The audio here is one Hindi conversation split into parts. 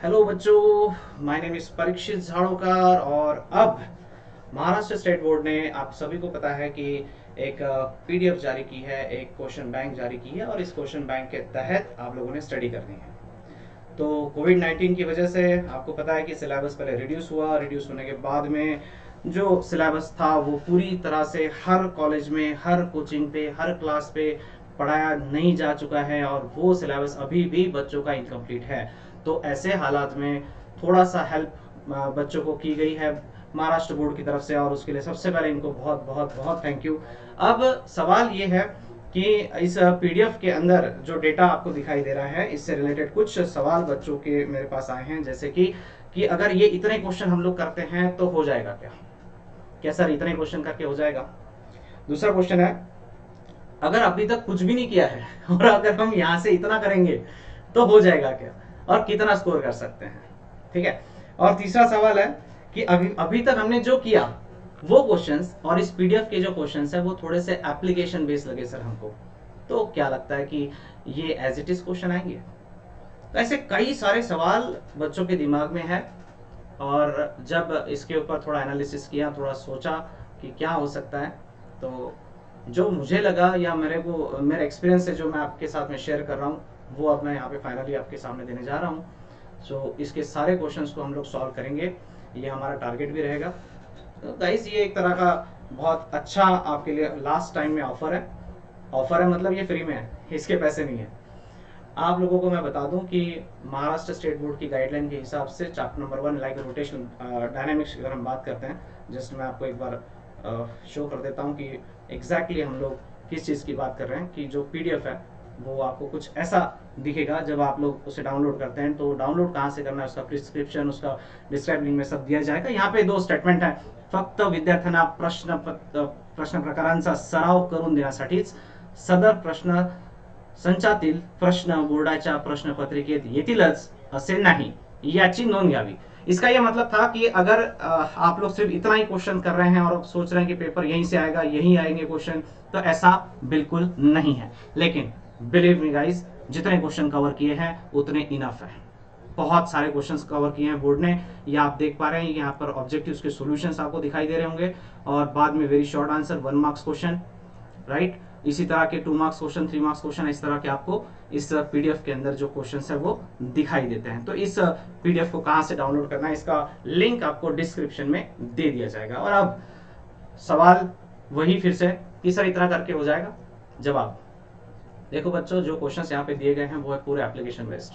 हेलो बच्चों, माय नेम इज परीक्षित झाड़ोकर। और अब महाराष्ट्र स्टेट बोर्ड ने, आप सभी को पता है कि एक पीडीएफ जारी की है, एक क्वेश्चन बैंक जारी की है और इस क्वेश्चन बैंक के तहत आप लोगों ने स्टडी करनी है। तो कोविड 19 की वजह से आपको पता है कि सिलेबस पहले रिड्यूस हुआ, रिड्यूस होने के बाद में जो सिलेबस था वो पूरी तरह से हर कॉलेज में, हर कोचिंग पे, हर क्लास पे पढ़ाया नहीं जा चुका है और वो सिलेबस अभी भी बच्चों का इनकम्प्लीट है। तो ऐसे हालात में थोड़ा सा हेल्प बच्चों को की गई है महाराष्ट्र बोर्ड की तरफ से, और उसके लिए सबसे पहले इनको बहुत बहुत बहुत थैंक यू। अब सवाल ये है कि इस पीडीएफ के अंदर जो डेटा आपको दिखाई दे रहा है, इससे रिलेटेड कुछ सवाल बच्चों के मेरे पास आए हैं, जैसे कि अगर ये इतने क्वेश्चन हम लोग करते हैं तो हो जाएगा क्या? क्या सर इतने क्वेश्चन करके हो जाएगा? दूसरा क्वेश्चन है, अगर अभी तक कुछ भी नहीं किया है और अगर हम यहां से इतना करेंगे तो हो जाएगा क्या, और कितना स्कोर कर सकते हैं? ठीक है। और तीसरा सवाल है कि अभी अभी तक हमने जो किया वो क्वेश्चंस और इस पीडीएफ के जो क्वेश्चंस है वो थोड़े से एप्लीकेशन बेस्ड लगे सर हमको, तो क्या लगता है कि ये एज इट इज क्वेश्चन आएंगे? तो ऐसे कई सारे सवाल बच्चों के दिमाग में है, और जब इसके ऊपर थोड़ा एनालिसिस किया, थोड़ा सोचा कि क्या हो सकता है, तो जो मुझे लगा या मेरे एक्सपीरियंस से जो मैं आपके साथ में शेयर कर रहा हूँ, वो अब मैं यहाँ पे फाइनली आपके सामने देने जा रहा हूँ। सो इसके सारे क्वेश्चंस को हम लोग सॉल्व करेंगे, ये हमारा टारगेट भी रहेगा। तो गाइस, ये एक तरह का बहुत अच्छा आपके लिए लास्ट टाइम में ऑफर है। ऑफर है मतलब ये फ्री में है, इसके पैसे नहीं है। आप लोगों को मैं बता दूं कि महाराष्ट्र स्टेट बोर्ड की गाइडलाइन के हिसाब से chapter number 1 like rotation dynamics अगर हम बात करते हैं, जस्ट मैं आपको एक बार शो कर देता हूं कि एग्जैक्टली हम लोग किस चीज़ की बात कर रहे हैं। कि जो पीडीएफ है वो आपको कुछ ऐसा दिखेगा जब आप लोग उसे डाउनलोड करते हैं। तो डाउनलोड कहाँ से करना है, उसका प्रिस्क्रिप्शन, उसका डिस्क्राइब लिंक में सब दिया जाएगा। यहाँ पे 2 स्टेटमेंट है, फक्त विद्यार्थ्यांना प्रश्न प्रकारांचा सराव करून देण्यासाठीच सदर प्रश्न संचातील प्रश्न बोर्डाच्या प्रश्नपत्रिकेत येतीलच असे नाही, याची नोंद घ्यावी। इसका यह मतलब था कि अगर आप लोग सिर्फ इतना ही क्वेश्चन कर रहे हैं और सोच रहे हैं कि पेपर यहीं से आएगा, यहीं आएंगे क्वेश्चन, तो ऐसा बिल्कुल नहीं है। लेकिन बिलीव मी गाइस, जितने क्वेश्चन कवर किए हैं उतने इनफ है। बहुत सारे क्वेश्चंस कवर किए हैं बोर्ड ने, ये आप देख पा रहे हैं। यहाँ पर ऑब्जेक्टिव्स के सॉल्यूशंस आपको दिखाई दे रहे होंगे, और बाद में very short answer 1 marks question, right. इसी तरह के 2 मार्क्स क्वेश्चन, 3 मार्क्स क्वेश्चन, इस तरह के आपको इस पीडीएफ के अंदर जो क्वेश्चन है वो दिखाई देते हैं। तो इस पीडीएफ को कहां से डाउनलोड करना है, इसका लिंक आपको डिस्क्रिप्शन में दे दिया जाएगा। और अब सवाल वही फिर से कि सर इतना करके हो जाएगा? जवाब देखो बच्चों, जो क्वेश्चन यहाँ पे दिए गए हैं वो है पूरे एप्लीकेशन बेस्ड।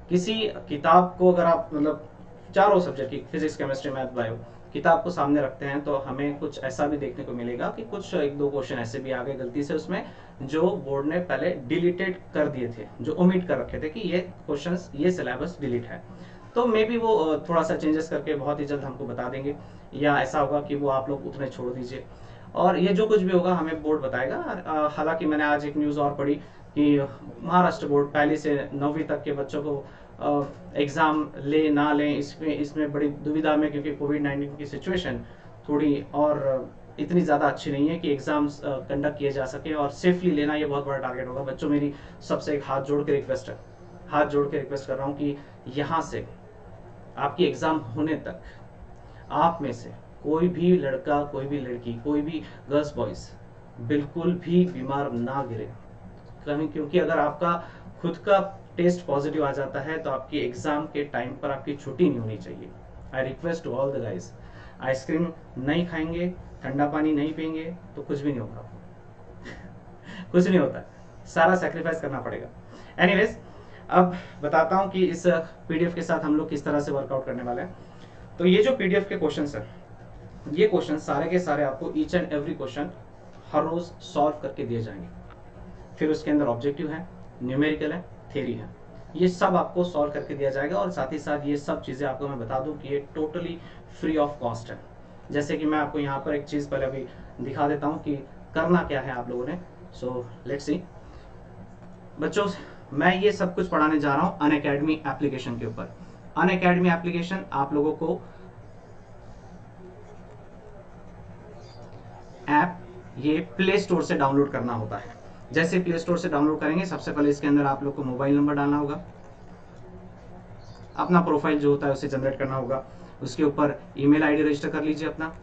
किसी किताब को अगर आप मतलब चारों सब्जेक्ट की, फिजिक्स, केमिस्ट्री, मैथ, बायो, किताब को सामने रखते हैं तो हमें कुछ ऐसा भी देखने को मिलेगा कि कुछ 1-2 क्वेश्चन ऐसे भी आ गए गलती से उसमें, जो बोर्ड ने पहले डिलीटेड कर दिए थे, जो ओमिट कर रखे थे कि ये क्वेश्चंस, ये सिलेबस डिलीट है। तो मे बी वो थोड़ा सा चेंजेस करके बहुत ही जल्द हमको बता देंगे, या ऐसा होगा कि वो आप लोग उतने छोड़ दीजिए, और ये जो कुछ भी होगा हमें बोर्ड बताएगा। हालांकि मैंने आज एक न्यूज़ और पढ़ी कि महाराष्ट्र बोर्ड पहली से 9वीं तक के बच्चों को एग्ज़ाम ले ना लें, इसमें बड़ी दुविधा में, क्योंकि कोविड-19 की सिचुएशन थोड़ी और इतनी ज़्यादा अच्छी नहीं है कि एग्ज़ाम्स कंडक्ट किए जा सके, और सेफली लेना ये बहुत बड़ा टारगेट होगा। बच्चों, मेरी सबसे एक हाथ जोड़ के रिक्वेस्ट है, हाथ जोड़ के रिक्वेस्ट कर रहा हूँ कि यहाँ से आपकी एग्ज़ाम होने तक आप में से कोई भी लड़का, कोई भी लड़की, कोई भी गर्ल्स बॉयज़ बिल्कुल भी बीमार ना गिरे कहीं, क्योंकि अगर आपका खुद का टेस्ट पॉजिटिव आ जाता है तो आपकी एग्जाम के टाइम पर आपकी छुट्टी नहीं होनी चाहिए। I request to all the guys, ice cream नहीं खाएंगे, ठंडा पानी नहीं पियेंगे तो कुछ भी नहीं होगा कुछ नहीं होता, सारा सेक्रीफाइस करना पड़ेगा। एनीवेज, अब बताता हूं कि इस पीडीएफ के साथ हम लोग किस तरह से वर्कआउट करने वाले हैं। तो ये जो पीडीएफ के क्वेश्चन है, ये क्वेश्चन सारे के सारे आपको ईच एंड एवरी क्वेश्चन हर रोज सॉल्व करके दिए जाएंगे। फिर उसके अंदर ऑब्जेक्टिव है, न्यूमेरिकल है, थ्योरी है, ये सब आपको सॉल्व करके दिया जाएगा। और साथ ही साथ ये सब चीज़ें आपको मैं बता दूं कि ये टोटली फ्री ऑफ कॉस्ट है। जैसे कि मैं आपको यहाँ पर एक चीज़ पहले अभी दिखा देता हूँ कि करना क्या है आप लोगों ने। सो लेट्स सी बच्चों, मैं ये सब कुछ पढ़ाने जा रहा हूँ अनअकैडमी एप्लीकेशन के ऊपर। अनअकैडमी एप्लीकेशन आप लोगों को ऐप ये प्ले स्टोर से डाउनलोड करना होता है। जैसे प्ले स्टोर से डाउनलोड करेंगे, सबसे पहले इसके अंदर आप लोग को मोबाइल नंबर डालना होगा। अपना प्रोफाइल जो होता है उसे जनरेट करना होगा। उसके ऊपर ईमेल आईडी रजिस्टर कर लीजिए अपना।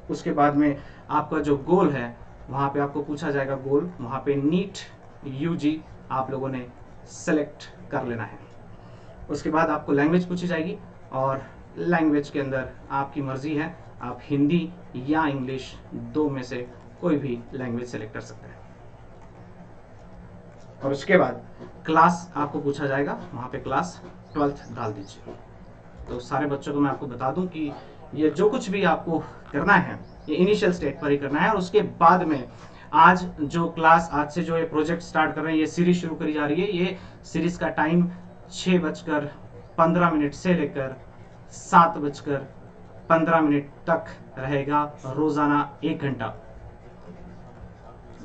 उसके बाद में आपका जो गोल है वहाँ पे आपको पूछा जाएगा गोल, वहाँ पे नीट यूजी आप लोगों ने सेलेक्ट कर लेना है। उसके बाद आपको लैंग्वेज पूछी जाएगी और लैंग्वेज के अंदर आपकी मर्जी है, आप हिंदी या इंग्लिश दो में से कोई भी लैंग्वेज सेलेक्ट कर सकते हैं। और उसके बाद क्लास आपको पूछा जाएगा, वहाँ पे क्लास 12th डाल दीजिए। तो सारे बच्चों को मैं आपको बता दूं कि ये जो कुछ भी आपको करना है ये इनिशियल स्टेट पर ही करना है। और उसके बाद में आज जो क्लास, आज से जो ये प्रोजेक्ट स्टार्ट कर रहे हैं, ये सीरीज शुरू करी जा रही है। ये सीरीज का टाइम 6:15 से लेकर 7:15 तक रहेगा। रोजाना 1 घंटा,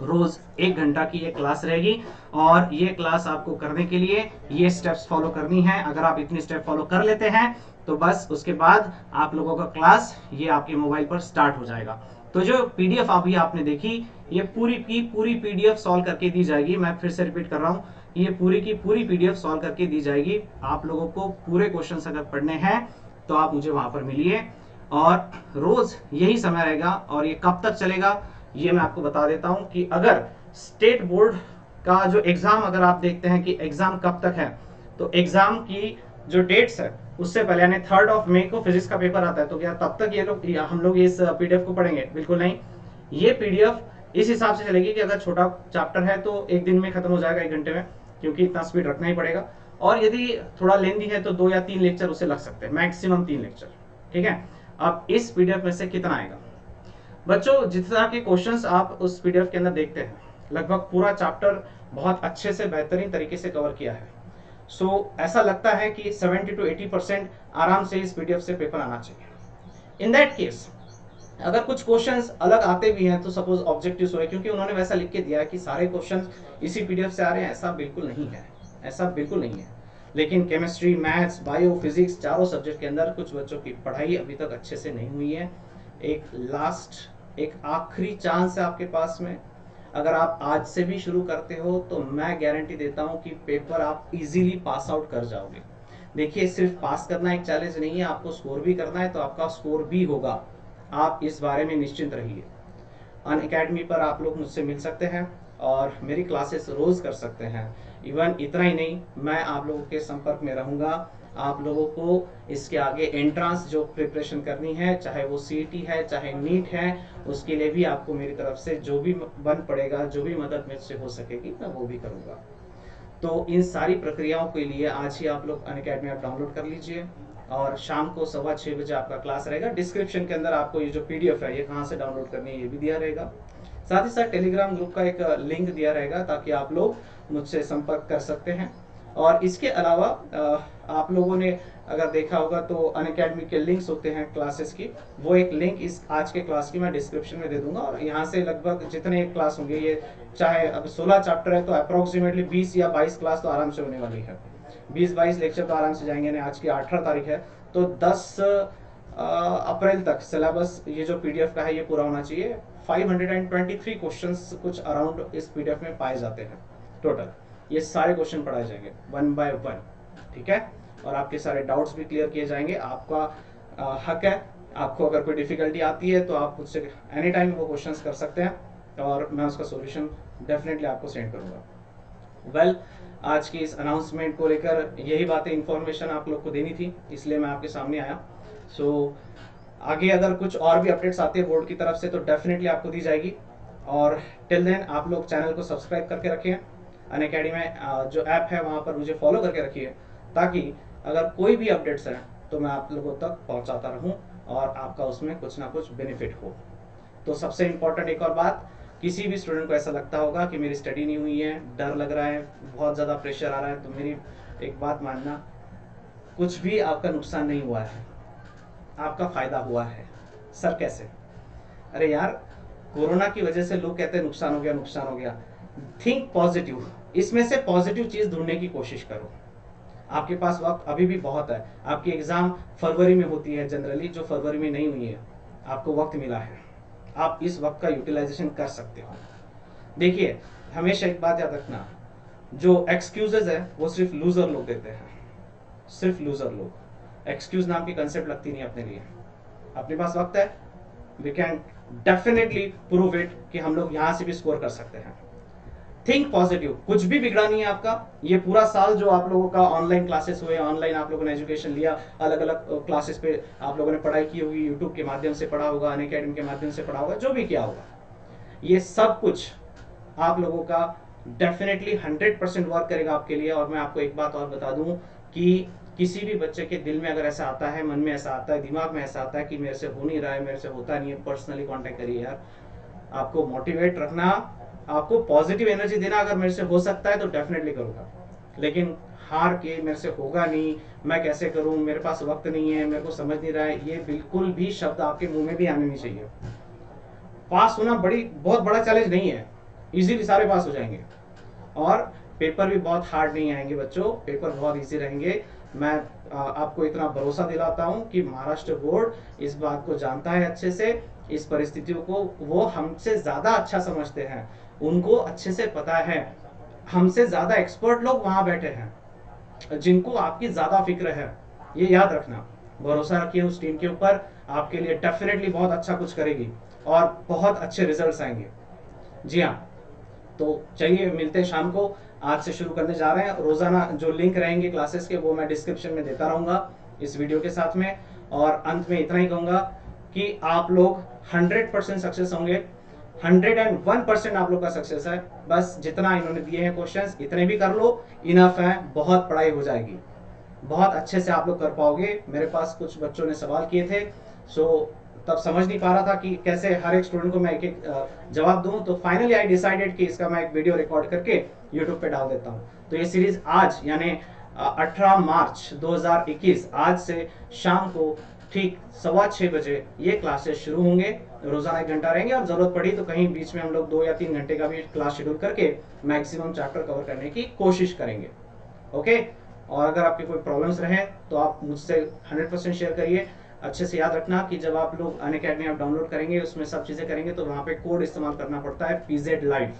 रोज 1 घंटा की ये क्लास रहेगी। और ये क्लास आपको करने के लिए ये स्टेप्स फॉलो करनी है। अगर आप इतनी स्टेप फॉलो कर लेते हैं तो बस उसके बाद आप लोगों का क्लास ये आपके मोबाइल पर स्टार्ट हो जाएगा। तो जो पीडीएफ अभी आपने देखी, ये पूरी की पूरी पीडीएफ सॉल्व करके दी जाएगी। मैं फिर से रिपीट कर रहा हूँ, ये पूरी की पूरी पीडीएफ सॉल्व करके दी जाएगी। आप लोगों को पूरे क्वेश्चंस अगर पढ़ने हैं तो आप मुझे वहां पर मिलिए। और रोज यही समय रहेगा। और ये कब तक चलेगा ये मैं आपको बता देता हूं कि अगर स्टेट बोर्ड का जो एग्जाम, अगर आप देखते हैं कि एग्जाम कब तक है, तो एग्जाम की जो डेट्स है उससे पहले यानी 3 मई को फिजिक्स का पेपर आता है। तो क्या तब तक ये लोग हम लोग इस पीडीएफ को पढ़ेंगे? बिल्कुल नहीं। ये पीडीएफ इस हिसाब से चलेगी कि अगर छोटा चैप्टर है तो 1 दिन में खत्म हो जाएगा, 1 घंटे में, क्योंकि इतना स्पीड रखना ही पड़ेगा। और यदि थोड़ा लेंदी है तो 2 या 3 लेक्चर उसे लग सकते हैं, मैक्सिमम 3 लेक्चर। ठीक है। अब इस पीडीएफ में से कितना आएगा बच्चों? जितना के क्वेश्चंस आप उस पीडीएफ के अंदर देखते हैं, लगभग पूरा चैप्टर बहुत अच्छे से बेहतरीन तरीके से कवर किया है। सो ऐसा लगता है कि 70 to 80% आराम से इस पीडीएफ से पेपर आना चाहिए। इन दैट केस अगर कुछ क्वेश्चंस अलग आते भी हैं तो सपोज ऑब्जेक्टिव्स हुए, क्योंकि उन्होंने वैसा लिख के दिया है कि सारे क्वेश्चंस इसी पीडीएफ से आ रहे हैं, ऐसा बिल्कुल नहीं है, ऐसा बिल्कुल नहीं है। लेकिन केमिस्ट्री, मैथ्स, बायो, फिजिक्स चारों सब्जेक्ट के अंदर कुछ बच्चों की पढ़ाई अभी तक अच्छे से नहीं हुई है। एक आखिरी चांस है आपके पास में। अगर आप आज से भी शुरू करते हो तो मैं गारंटी देता हूं कि पेपर आप इजीली पास आउट कर जाओगे। देखिए, सिर्फ पास करना एक चैलेंज नहीं है, आपको स्कोर भी करना है, तो आपका स्कोर भी होगा। आप इस बारे में निश्चिंत रहिए। अनअकैडमी पर आप लोग मुझसे मिल सकते हैं और मेरी क्लासेस रोज कर सकते हैं। इवन इतना ही नहीं, मैं आप लोगों के संपर्क में रहूंगा। आप लोगों को इसके आगे एंट्रेंस जो प्रिपरेशन करनी है, चाहे वो सीईटी है, चाहे नीट है, उसके लिए भी आपको मेरी तरफ से जो भी बन पड़ेगा, जो भी मदद मुझसे हो सकेगी, मैं वो भी करूंगा। तो इन सारी प्रक्रियाओं के लिए आज ही आप लोग अनअकैडमी ऐप डाउनलोड कर लीजिए। और शाम को 6:15 बजे आपका क्लास रहेगा। डिस्क्रिप्शन के अंदर आपको ये जो पीडीएफ है ये कहाँ से डाउनलोड करनी है ये भी दिया रहेगा। साथ ही साथ टेलीग्राम ग्रुप का एक लिंक दिया रहेगा ताकि आप लोग मुझसे संपर्क कर सकते हैं। और इसके अलावा आप लोगों ने अगर देखा होगा तो अनअकैडमी के लिंक्स होते हैं क्लासेस की, वो एक लिंक इस आज के क्लास की मैं डिस्क्रिप्शन में दे दूंगा। और यहाँ से लगभग जितने क्लास होंगे, ये चाहे अब 16 चैप्टर है तो अप्रोक्सीमेटली 20 या 22 क्लास तो आराम से होने वाली है। 20-22 लेक्चर तो आराम से जाएंगे। आज की 18 तारीख है तो 10 अप्रैल तक सिलेबस ये जो पीडीएफ का है ये पूरा होना चाहिए। 523 क्वेश्चंस कुछ अराउंड इस पीडीएफ में पाए जाते हैं टोटल। ये सारे क्वेश्चन पढ़ाए जाएंगे 1 by 1। ठीक है। और आपके सारे डाउट्स भी क्लियर किए जाएंगे। आपका हक है, आपको अगर कोई डिफिकल्टी आती है तो आप मुझसे एनी टाइम वो क्वेश्चंस कर सकते हैं और मैं उसका सॉल्यूशन डेफिनेटली आपको सेंड करूंगा। आज की इस अनाउंसमेंट को लेकर यही बातें, इंफॉर्मेशन आप लोग को देनी थी, इसलिए मैं आपके सामने आया। आगे अगर कुछ और भी अपडेट्स आते हैं बोर्ड की तरफ से तो डेफिनेटली आपको दी जाएगी। और टिल देन आप लोग चैनल को सब्सक्राइब करके रखिए। अनअकैडमी में जो ऐप है वहाँ पर मुझे फॉलो करके रखिए, ताकि अगर कोई भी अपडेट्स हैं तो मैं आप लोगों तक पहुँचाता रहूँ और आपका उसमें कुछ ना कुछ बेनिफिट हो। तो सबसे इम्पोर्टेंट एक और बात, किसी भी स्टूडेंट को ऐसा लगता होगा कि मेरी स्टडी नहीं हुई है, डर लग रहा है, बहुत ज़्यादा प्रेशर आ रहा है, तो मेरी एक बात मानना, कुछ भी आपका नुकसान नहीं हुआ है, आपका फायदा हुआ है। सर कैसे? अरे यार, कोरोना की वजह से लोग कहते हैं नुकसान हो गया, नुकसान हो गया। थिंक पॉजिटिव, इसमें से पॉजिटिव चीज़ ढूंढने की कोशिश करो। आपके पास वक्त अभी भी बहुत है। आपकी एग्जाम फरवरी में होती है जनरली, जो फरवरी में नहीं हुई है, आपको वक्त मिला है, आप इस वक्त का यूटिलाइजेशन कर सकते हो। देखिए, हमेशा एक बात याद रखना, जो एक्सक्यूजेज है वो सिर्फ लूजर लोग देते हैं। सिर्फ लूजर लोग। एक्सक्यूज नाम की कंसेप्ट लगती नहीं अपने लिए। अपने पास वक्त है, we can definitely prove it कि हम लोग यहां से भी स्कोर कर सकते हैं। थिंक पॉजिटिव, कुछ भी बिगड़ा नहीं है आपका। ये पूरा साल जो आप लोगों का ऑनलाइन क्लासेस हुए, ऑनलाइन आप लोगों ने एजुकेशन लिया, अलग अलग क्लासेस पे आप लोगों ने पढ़ाई की होगी, यूट्यूब के माध्यम से पढ़ा होगा, अनअकैडमी के माध्यम से पढ़ा होगा, जो भी किया होगा, ये सब कुछ आप लोगों का डेफिनेटली 100% वर्क करेगा आपके लिए। और मैं आपको एक बात और बता दूं कि किसी भी बच्चे के दिल में अगर ऐसा आता है, मन में ऐसा आता है, दिमाग में ऐसा आता है कि मेरे से हो नहीं रहा है, मेरे से होता नहीं है, पर्सनली कांटेक्ट करिए यार। आपको मोटिवेट रखना, आपको पॉजिटिव एनर्जी देना, अगर मेरे से हो सकता है तो डेफिनेटली करूंगा, लेकिन हार के मेरे से होगा नहीं, मैं कैसे करूं, मेरे पास वक्त नहीं है, मेरे को समझ नहीं रहा है, ये बिल्कुल भी शब्द आपके मुंह में भी आने नहीं चाहिए। पास होना बहुत बड़ा चैलेंज नहीं है, इजीली सारे पास हो जाएंगे। और पेपर भी बहुत हार्ड नहीं आएंगे बच्चों, पेपर बहुत इजी रहेंगे। मैं आपको इतना भरोसा दिलाता हूं कि महाराष्ट्र बोर्ड इस बात को जानता है अच्छे से, इस परिस्थितियों को वो हमसे ज्यादा अच्छा समझते हैं, उनको अच्छे से पता है। हमसे ज्यादा एक्सपर्ट लोग वहां बैठे हैं जिनको आपकी ज्यादा फिक्र है, ये याद रखना। भरोसा रखिए उस टीम के ऊपर, आपके लिए डेफिनेटली बहुत अच्छा कुछ करेगी और बहुत अच्छे रिजल्ट्स आएंगे। जी हाँ, तो चलिए मिलते हैं शाम को। आज से शुरू करने जा रहे हैं, रोजाना जो लिंक रहेंगे क्लासेस के वो मैं डिस्क्रिप्शन में देता रहूंगा इस वीडियो के साथ में। और अंत में इतना ही कहूंगा कि आप लोग 100% सक्सेस होंगे, 101% आप लोग का सक्सेस है। बस जितना इन्होंने दिए हैं क्वेश्चंस इतने भी कर लो, इनफ है, बहुत पढ़ाई हो जाएगी, बहुत अच्छे से आप लोग कर पाओगे। मेरे पास कुछ बच्चों ने सवाल किए थे, सो तब समझ नहीं पा रहा था कि कैसे हर एक स्टूडेंट को मैं एक एक जवाब दूं, तो फाइनली आई डिसाइडेड कि इसका मैं एक वीडियो रिकॉर्ड करके यूट्यूब पे डाल देता हूं। तो ये सीरीज आज यानी 18 मार्च 2021 आज से शाम को ठीक 6:15 बजे ये क्लासेस शुरू होंगे। रोजाना 1 घंटा रहेंगे और जरूरत पड़ी तो कहीं बीच में हम लोग 2 या 3 घंटे का भी क्लास शेड्यूल करके मैक्सिमम चैप्टर कवर करने की कोशिश करेंगे। ओके, और अगर आपके कोई प्रॉब्लम्स रहे तो आप मुझसे 100% शेयर करिए। अच्छे से याद रखना कि जब आप लोग अनअकैडमी ऐप डाउनलोड करेंगे, उसमें सब चीजें करेंगे, तो वहां पे कोड इस्तेमाल करना पड़ता है PZ लाइव।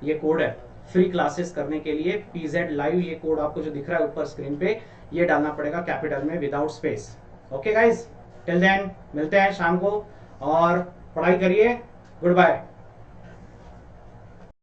ये कोड है फ्री क्लासेस करने के लिए, PZ लाइव। ये कोड आपको जो दिख रहा है ऊपर स्क्रीन पे, ये डालना पड़ेगा कैपिटल में without space. Okay guys, till then मिलते हैं शाम को और पढ़ाई करिए। Good bye.